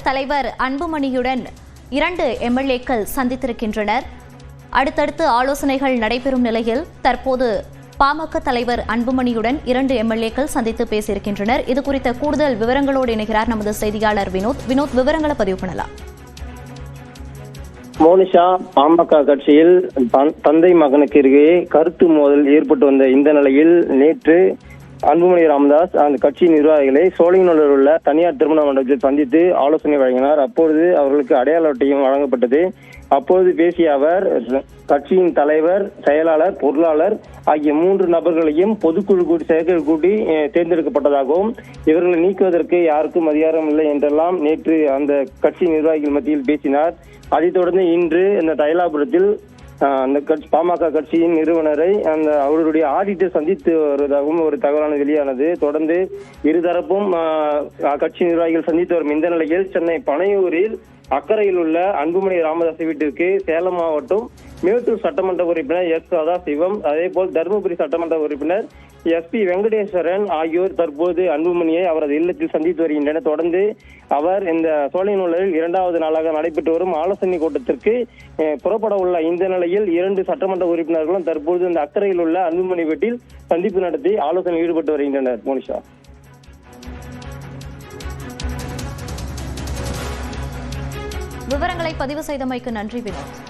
தலைவர் அன்புமணியுடன் 2 எம்எல்ஏக்கள் சந்தித்திருக்கின்றனர். அடுத்தடுத்து ஆலோசனைகள் நடைபெறும் நிலையில் தற்போது பாமக தலைவர் அன்புமணியுடன் 2 எம்எல்ஏக்கள் சந்தித்து பேசியிருக்கின்றனர். இது குறித்த கூடுதல் விவரங்களோடு இணைகிறார் நமது செய்தியாளர் வினோத். விவரங்களை பதிவு பண்ணலாம். மோனிஷா, பாமக கட்சியில் தந்தை மகனுக்கு இடையே கருத்து மோதல் ஏற்பட்டு வந்த இந்த நிலையில் நேற்று அன்புமணி ராமதாஸ் அந்த கட்சி நிர்வாகிகளை சோழிங்கநல்லூரில் உள்ள தனியார் திருமண மண்டபத்தில் சந்தித்து ஆலோசனை வழங்கினார். அப்பொழுது அவர்களுக்கு அடையாள அட்டையும் வழங்கப்பட்டது. அப்போது பேசிய அவர் கட்சியின் தலைவர், செயலாளர், பொருளாளர் ஆகிய 3 நபர்களையும் பொதுக்குழு கூட்டி செயற்குழு கூட்டி தேர்ந்தெடுக்கப்பட்டதாகவும் இவர்களை நீக்குவதற்கு யாருக்கும் அதிகாரம் இல்லை என்றெல்லாம் நேற்று அந்த கட்சி நிர்வாகிகள் மத்தியில் பேசினார். அதைத் தொடர்ந்து இன்று இந்த தைலாபுரத்தில் அந்த பாமக கட்சியின் நிறுவனரை அவருடைய ஆடிட்டர் சந்தித்து வருவதாகவும் ஒரு தகவலான வெளியானது. தொடர்ந்து இருதரப்பும் கட்சி நிர்வாகிகள் சந்தித்து வரும் இந்த நிலையில் சென்னை பனையூரில் அக்கறையில் உள்ள அன்புமணி ராமதாஸ் வீட்டிற்கு சேலம் மாவட்டம் மேட்டூர் சட்டமன்ற உறுப்பினர் எஸ் சதாசிவம், அதே போல் தருமபுரி சட்டமன்ற உறுப்பினர் SP வெங்கடேஸ்வரன் ஆகியோர் தற்போது அன்புமணியை அவரது இல்லத்தில் சந்தித்து வருகின்றனர். தொடர்ந்து அவர் இந்த சோழிங்கநல்லூரில் 2வது நாளாக நடைபெற்று வரும் ஆலோசனை கூட்டத்திற்கு புறப்பட உள்ள இந்த நிலையில் 2 சட்டமன்ற உறுப்பினர்களும் தற்போது இந்த அக்கறையில் உள்ள அன்புமணி வீட்டில் சந்திப்பு நடத்தி ஆலோசனை ஈடுபட்டு வருகின்றனர். மோனிஷா, விவரங்களை பதிவு செய்தமைக்கு நன்றி வினோத்.